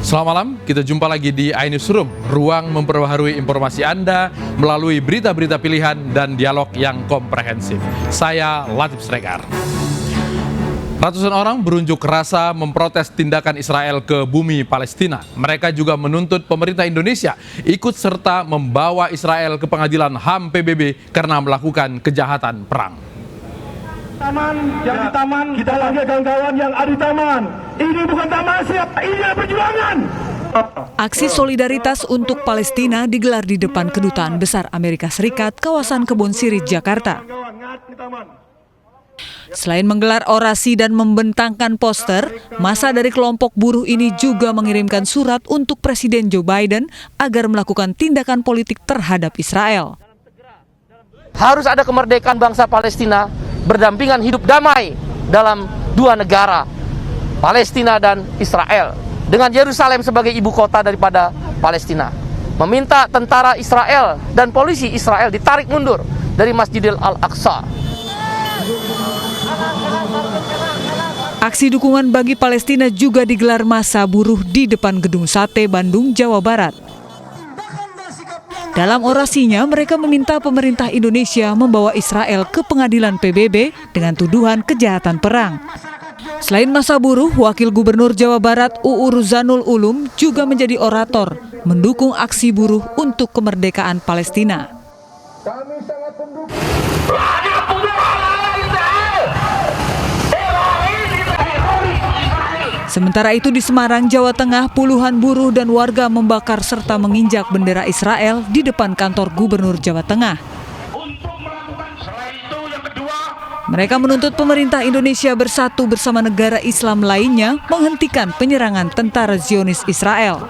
Selamat malam, kita jumpa lagi di iNewsroom, ruang memperbaharui informasi Anda melalui berita-berita pilihan dan dialog yang komprehensif. Saya Latif Sregar. Ratusan orang berunjuk rasa memprotes tindakan Israel ke bumi Palestina. Mereka juga menuntut pemerintah Indonesia ikut serta membawa Israel ke pengadilan HAM PBB karena melakukan kejahatan perang. Taman, yang di taman, kita lagi kawan-kawan yang ada di taman. Ini bukan taman siapa, ini adalah perjuangan. Aksi solidaritas untuk Palestina digelar di depan Kedutaan Besar Amerika Serikat, kawasan Kebon Sirih, Jakarta. Selain menggelar orasi dan membentangkan poster, massa dari kelompok buruh ini juga mengirimkan surat untuk Presiden Joe Biden agar melakukan tindakan politik terhadap Israel. Harus ada kemerdekaan bangsa Palestina, berdampingan hidup damai dalam dua negara, Palestina dan Israel, dengan Yerusalem sebagai ibu kota daripada Palestina. Meminta tentara Israel dan polisi Israel ditarik mundur dari Masjidil Al-Aqsa. Aksi dukungan bagi Palestina juga digelar massa buruh di depan Gedung Sate, Bandung, Jawa Barat. Dalam orasinya, mereka meminta pemerintah Indonesia membawa Israel ke pengadilan PBB dengan tuduhan kejahatan perang. Selain massa buruh, Wakil Gubernur Jawa Barat UU Ruzanul Ulum juga menjadi orator mendukung aksi buruh untuk kemerdekaan Palestina. Kami sangat mendukung. Sementara itu di Semarang, Jawa Tengah, puluhan buruh dan warga membakar serta menginjak bendera Israel di depan kantor Gubernur Jawa Tengah. Mereka menuntut pemerintah Indonesia bersatu bersama negara Islam lainnya menghentikan penyerangan tentara Zionis Israel.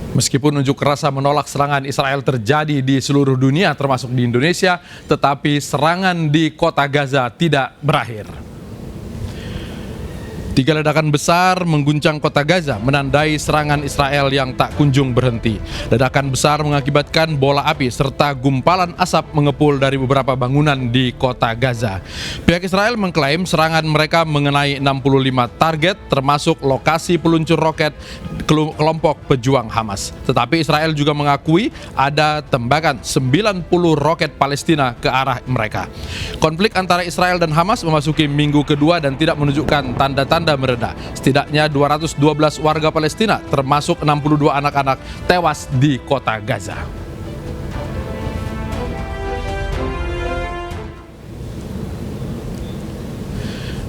Meskipun unjuk rasa menolak serangan Israel terjadi di seluruh dunia termasuk di Indonesia, tetapi serangan di kota Gaza tidak berakhir. 3 ledakan besar mengguncang kota Gaza menandai serangan Israel yang tak kunjung berhenti. Ledakan besar mengakibatkan bola api serta gumpalan asap mengepul dari beberapa bangunan di kota Gaza. Pihak Israel mengklaim serangan mereka mengenai 65 target termasuk lokasi peluncur roket kelompok pejuang Hamas. Tetapi Israel juga mengakui ada tembakan 90 roket Palestina ke arah mereka. Konflik antara Israel dan Hamas memasuki minggu kedua dan tidak menunjukkan tanda-tanda mereda. Setidaknya 212 warga Palestina termasuk 62 anak-anak tewas di kota Gaza.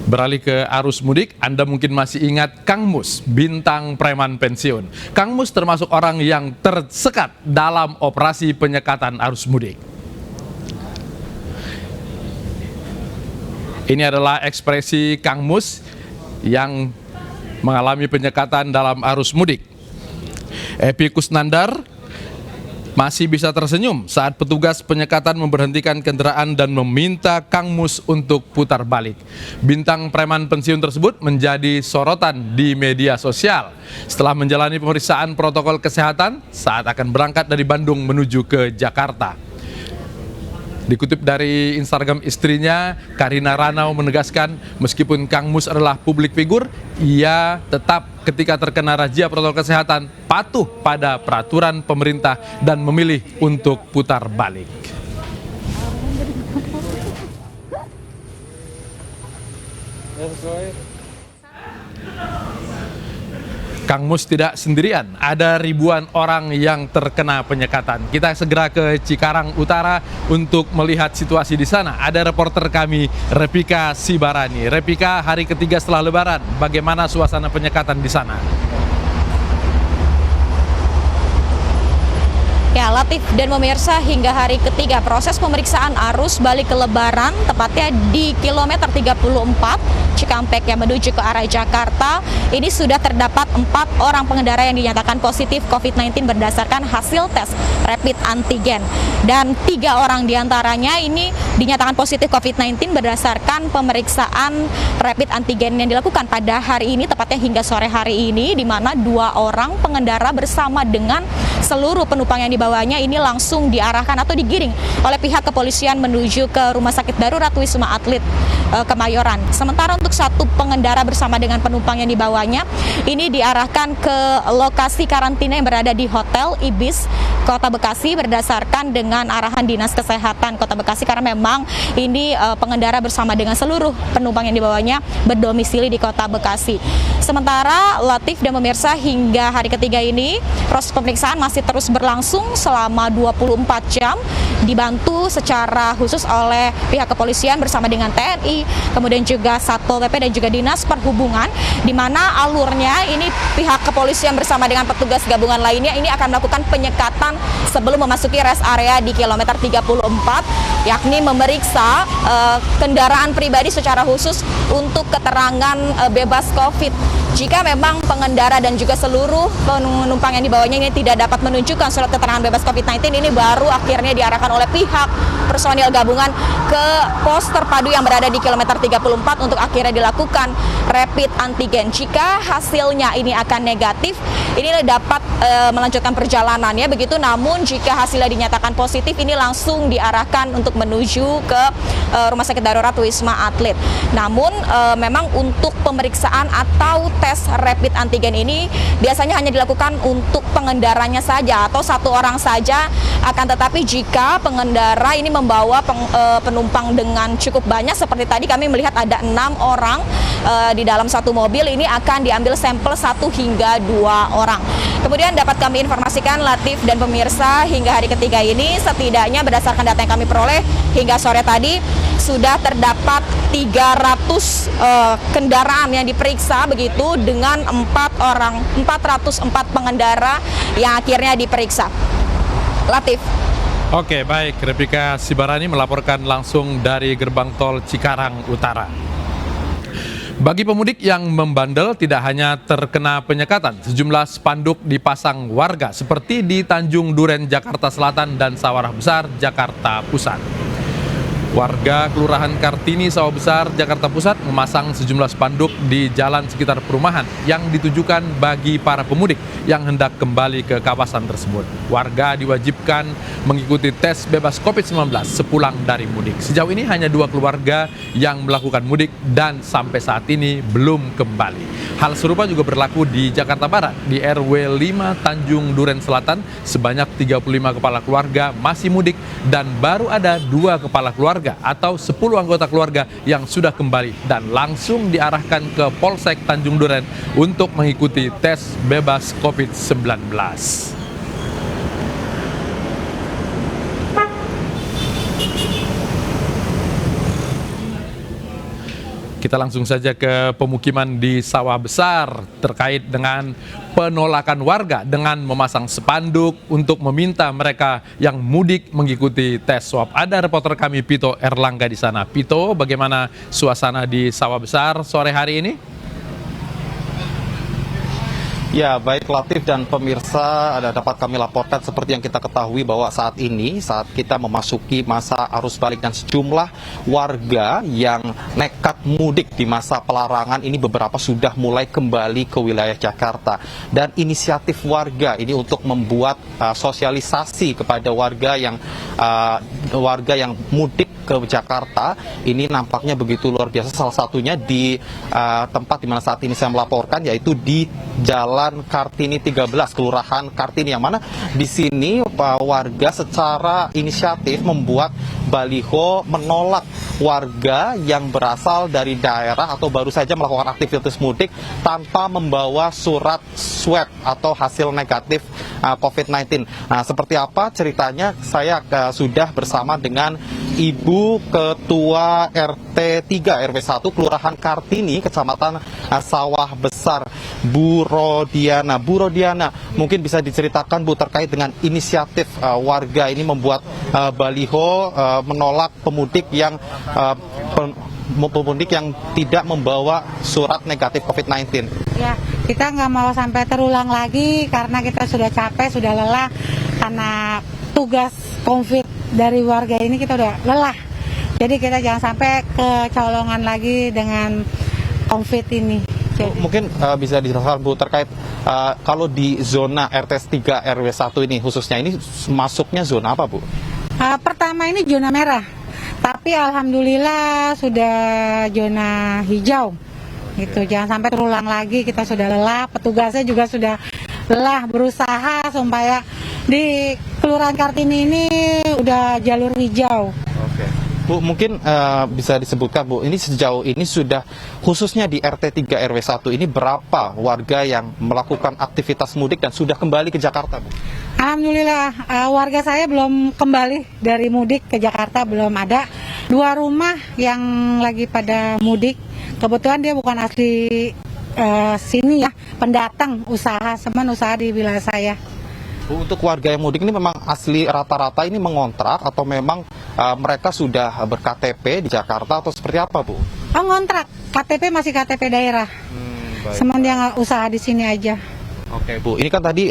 Beralih ke arus mudik, Anda mungkin masih ingat Kang Mus, bintang preman pensiun. Kang Mus termasuk orang yang tersekat dalam operasi penyekatan arus mudik. Ini adalah ekspresi Kang Mus yang mengalami penyekatan dalam arus mudik. Epi Kusnandar masih bisa tersenyum saat petugas penyekatan memberhentikan kendaraan dan meminta Kang Mus untuk putar balik. Bintang preman pensiun tersebut menjadi sorotan di media sosial setelah menjalani pemeriksaan protokol kesehatan saat akan berangkat dari Bandung menuju ke Jakarta. Dikutip dari Instagram istrinya, Karina Ranau menegaskan meskipun Kang Mus adalah publik figur, ia tetap ketika terkena razia protokol kesehatan patuh pada peraturan pemerintah dan memilih untuk putar balik. Kang Mus tidak sendirian, ada ribuan orang yang terkena penyekatan. Kita segera ke Cikarang Utara untuk melihat situasi di sana. Ada reporter kami, Repika Sibarani. Repika, hari ketiga setelah Lebaran, bagaimana suasana penyekatan di sana? Ya, Latif dan pemirsa, hingga hari ketiga proses pemeriksaan arus balik ke Lebaran, tepatnya di kilometer 34 Cikampek yang menuju ke arah Jakarta, ini sudah terdapat 4 orang pengendara yang dinyatakan positif COVID-19 berdasarkan hasil tes rapid antigen. Dan 3 orang diantaranya ini dinyatakan positif COVID-19 berdasarkan pemeriksaan rapid antigen yang dilakukan pada hari ini, tepatnya hingga sore hari ini, di mana 2 orang pengendara bersama dengan seluruh penumpang yang dibawa dibawanya ini langsung diarahkan atau digiring oleh pihak kepolisian menuju ke Rumah Sakit Darurat Wisma Atlet Kemayoran. Sementara untuk satu pengendara bersama dengan penumpang yang dibawanya ini diarahkan ke lokasi karantina yang berada di Hotel Ibis Kota Bekasi berdasarkan dengan arahan Dinas Kesehatan Kota Bekasi, karena memang ini pengendara bersama dengan seluruh penumpang yang dibawanya berdomisili di Kota Bekasi. Sementara Latif dan pemirsa, hingga hari ketiga ini proses pemeriksaan masih terus berlangsung selama 24 jam, dibantu secara khusus oleh pihak kepolisian bersama dengan TNI, kemudian juga Satpol PP dan juga Dinas Perhubungan, di mana alurnya ini pihak kepolisian bersama dengan petugas gabungan lainnya ini akan melakukan penyekatan sebelum memasuki rest area di kilometer 34, yakni memeriksa kendaraan pribadi secara khusus untuk keterangan bebas COVID. Jika memang pengendara dan juga seluruh penumpang yang dibawanya ini tidak dapat menunjukkan surat keterangan bebas COVID-19, ini baru akhirnya diarahkan oleh pihak personil gabungan ke pos terpadu yang berada di kilometer 34 untuk akhirnya dilakukan rapid antigen. Jika hasilnya ini akan negatif, ini dapat melanjutkan perjalanannya begitu. Namun jika hasilnya dinyatakan positif, ini langsung diarahkan untuk menuju ke Rumah Sakit Darurat Wisma Atlet. Namun memang untuk pemeriksaan atau tes rapid antigen ini biasanya hanya dilakukan untuk pengendaranya saja atau satu orang saja. Akan tetapi jika pengendara ini membawa penumpang dengan cukup banyak, seperti tadi kami melihat ada 6 orang di dalam satu mobil, ini akan diambil sampel 1 hingga 2 orang. Kemudian dapat kami informasikan, Latif dan pemirsa, hingga hari ketiga ini setidaknya berdasarkan data yang kami peroleh hingga sore tadi sudah terdapat 300 kendaraan yang diperiksa begitu, dengan 404 pengendara yang akhirnya diperiksa. Latif. Oke, baik. Replika Sibarani melaporkan langsung dari gerbang tol Cikarang Utara. Bagi pemudik yang membandel, tidak hanya terkena penyekatan, sejumlah spanduk dipasang warga seperti di Tanjung Duren, Jakarta Selatan dan Sawah Besar, Jakarta Pusat. Warga Kelurahan Kartini, Sawah Besar, Jakarta Pusat memasang sejumlah spanduk di jalan sekitar perumahan yang ditujukan bagi para pemudik yang hendak kembali ke kawasan tersebut. Warga diwajibkan mengikuti tes bebas COVID-19 sepulang dari mudik. Sejauh ini hanya 2 keluarga yang melakukan mudik dan sampai saat ini belum kembali. Hal serupa juga berlaku di Jakarta Barat, di RW 5 Tanjung Duren Selatan. Sebanyak 35 kepala keluarga masih mudik dan baru ada 2 kepala keluarga atau 10 anggota keluarga yang sudah kembali dan langsung diarahkan ke Polsek Tanjung Duren untuk mengikuti tes bebas COVID-19. Kita langsung saja ke pemukiman di Sawah Besar terkait dengan penolakan warga dengan memasang spanduk untuk meminta mereka yang mudik mengikuti tes swab. Ada reporter kami Pito Erlangga di sana. Pito, bagaimana suasana di Sawah Besar sore hari ini? Ya, baik Latif dan pemirsa, dapat kami laporkan seperti yang kita ketahui bahwa saat ini, saat kita memasuki masa arus balik dan sejumlah warga yang nekat mudik di masa pelarangan ini beberapa sudah mulai kembali ke wilayah Jakarta. Dan inisiatif warga ini untuk membuat sosialisasi kepada warga yang mudik ke Jakarta ini nampaknya begitu luar biasa. Salah satunya di tempat di mana saat ini saya melaporkan, yaitu di Jalan Kartini 13, Kelurahan Kartini, yang mana di sini warga secara inisiatif membuat baliho menolak warga yang berasal dari daerah atau baru saja melakukan aktivitas mudik tanpa membawa surat swab atau hasil negatif COVID-19. Nah, seperti apa ceritanya? Saya sudah bersama dengan Ibu Ketua RT 3 RW 1 Kelurahan Kartini, Kecamatan Sawah Besar, Bu Rodiana. Bu Rodiana, mungkin bisa diceritakan Bu terkait dengan inisiatif warga ini membuat baliho menolak pemudik yang tidak membawa surat negatif COVID-19. Ya, kita nggak mau sampai terulang lagi karena kita sudah capek, sudah lelah karena tugas COVID dari warga ini, kita udah lelah. Jadi kita jangan sampai kecolongan lagi dengan COVID ini. Oke. Mungkin bisa dijelaskan Bu terkait kalau di zona RT 3 RW 1 ini khususnya ini masuknya zona apa Bu? Pertama ini zona merah, tapi alhamdulillah sudah zona hijau. Gitu, jangan sampai terulang lagi. Kita sudah lelah, petugasnya juga sudah lelah berusaha supaya di Kelurahan Kartini ini udah jalur hijau. Oke. Bu, mungkin bisa disebutkan Bu, ini sejauh ini sudah khususnya di RT 3 RW 1 ini berapa warga yang melakukan aktivitas mudik dan sudah kembali ke Jakarta Bu? Alhamdulillah warga saya belum kembali dari mudik ke Jakarta, belum ada. 2 rumah yang lagi pada mudik, kebetulan dia bukan asli sini ya, pendatang usaha, semen usaha di wilayah saya. Bu, untuk warga yang mudik ini memang asli rata-rata ini mengontrak atau memang mereka sudah ber-KTP di Jakarta atau seperti apa Bu? Oh, ngontrak, KTP masih KTP daerah. Semen yang usaha di sini aja. Oke Bu, ini kan tadi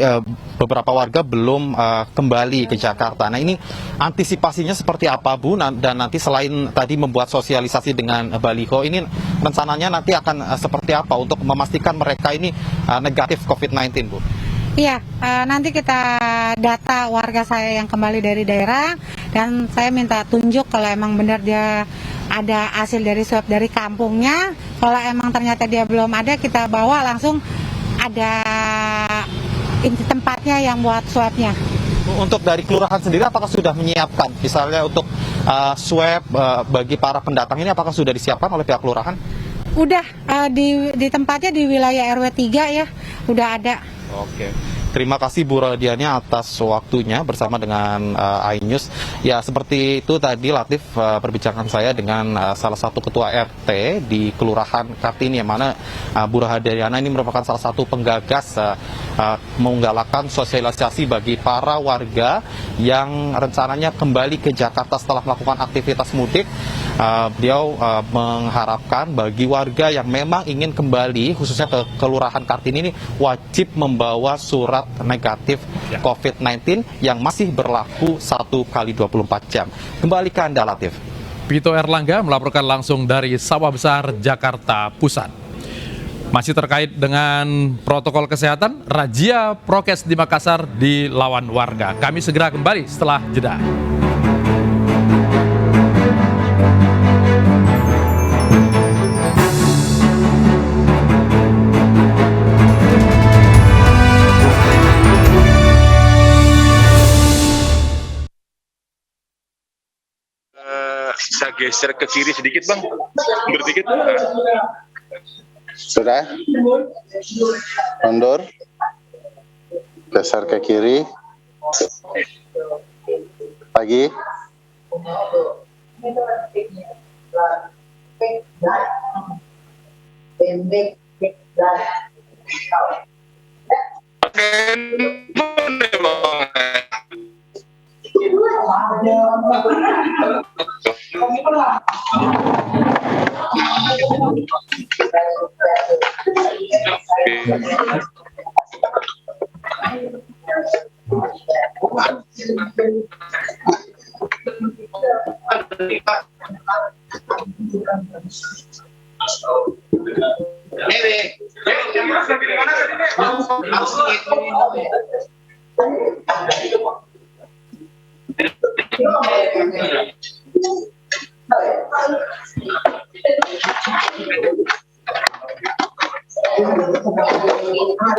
beberapa warga belum kembali ke Jakarta. Nah ini antisipasinya seperti apa Bu? Dan nanti selain tadi membuat sosialisasi dengan baliho, ini rencananya nanti akan seperti apa untuk memastikan mereka ini negatif COVID-19 Bu? Iya, nanti kita data warga saya yang kembali dari daerah, dan saya minta tunjuk kalau emang benar dia ada hasil dari swab dari kampungnya. Kalau emang ternyata dia belum ada, kita bawa langsung ada inti tempatnya yang buat swabnya. Untuk dari kelurahan sendiri apakah sudah menyiapkan misalnya untuk swab bagi para pendatang ini, apakah sudah disiapkan oleh pihak kelurahan? Udah, di tempatnya di wilayah RW 3 ya, udah ada. Oke. Terima kasih Bu Rodiana atas waktunya bersama dengan iNews. Ya seperti itu tadi Latif perbincangan saya dengan salah satu ketua RT di Kelurahan Kartini, yang mana Bu Rodiana ini merupakan salah satu penggagas menggalakkan sosialisasi bagi para warga yang rencananya kembali ke Jakarta setelah melakukan aktivitas mudik. Beliau mengharapkan bagi warga yang memang ingin kembali khususnya ke Kelurahan Kartini ini wajib membawa surat negatif COVID-19 yang masih berlaku 1x24 jam. Kembali ke Anda Latif. Pito Erlangga melaporkan langsung dari Sawah Besar, Jakarta Pusat. Masih terkait dengan protokol kesehatan, razia prokes di Makassar dilawan warga. Kami segera kembali setelah jeda. Bisa geser ke kiri sedikit Bang, berdikit. Sudah, mundur, geser ke kiri, lagi,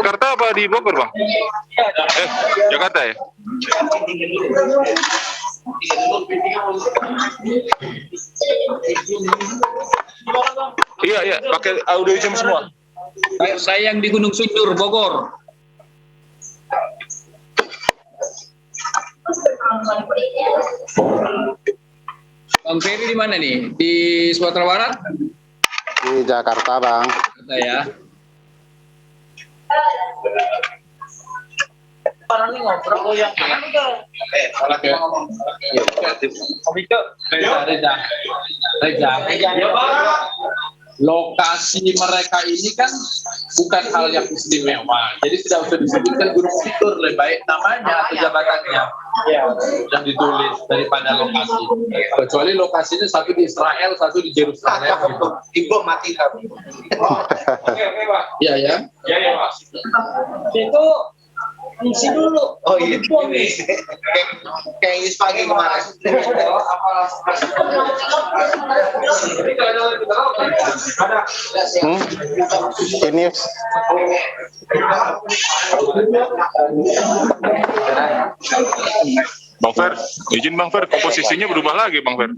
Jakarta apa di Bogor Bang? Jakarta ya? Iya, pakai audio jam semua. Saya yang di Gunung Sindur, Bogor. Bang Ferry di mana nih? Di Sumatera Barat? di Jakarta Bang. Jakarta ya. Lokasi mereka ini kan bukan hal yang istimewa, jadi tidak usah disebutkan Gunung Sindur, lebih baik namanya atau jabatannya. yang ditulis daripada lokasi. Kecuali lokasinya satu di Israel, satu di Yerusalem. Gitu. Ibu mati kami. Iya ya. Ya, Pak. Itu isi dulu. Oh iya. Kayak ini pagi kemarin. Ini Bang Fer, izin Bang Fer, komposisinya berubah lagi Bang Fer.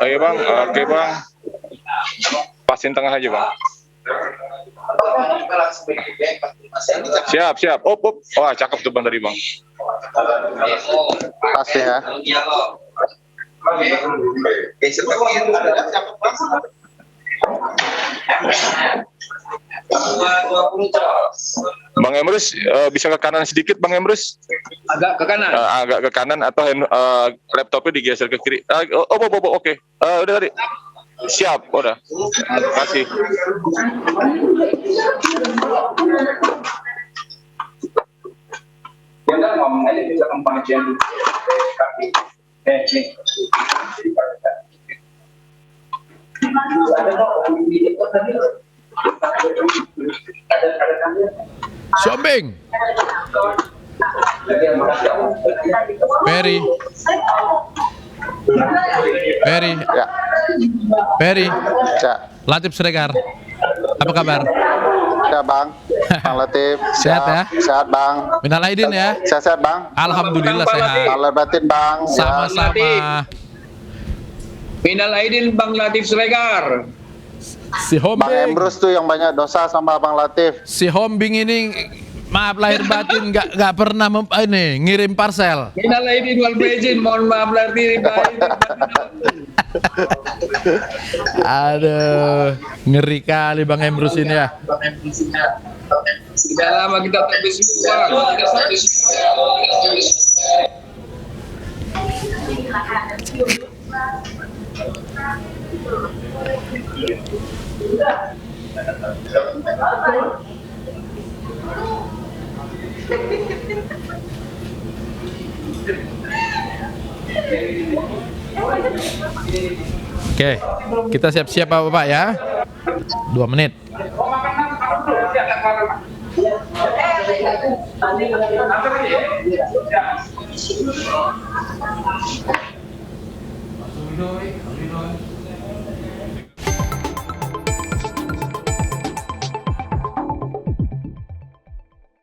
Ayo Bang, oke Bang. Pasin tengah aja Bang. Siap. Op. Wah, cakep tuh Bang dari Bang. pasti ya. Bang Emrus, bisa ke kanan sedikit Bang Emrus? Agak ke kanan. Agak ke kanan atau laptopnya digeser ke kiri. Oke. Udah tadi. Siap, udah. Kasih. Siombing. Ferry. Ya. Ferry. Ya. Latif Siregar. Apa kabar? Ya Bang. Bang Latif. Sehat ya? Sehat Bang. Minal aidin ya. Sehat Bang. Alhamdulillah sehat. Lahir batin Bang. Ya. Sama-sama. Minal aidin Bang Latif Siregar. Si Bang Hombing. Emrus tuh yang banyak dosa sama Bang Latif. Si Hombing ini maaf lahir batin nggak pernah ngirim parcel. Minal aidin wal faizin, mohon maaf lahir batin. Aduh, ngeri kali Bang Emrus ini ya. Sudah lama kita tapi semua. Oke, kita siap-siap Bapak ya. 2 menit.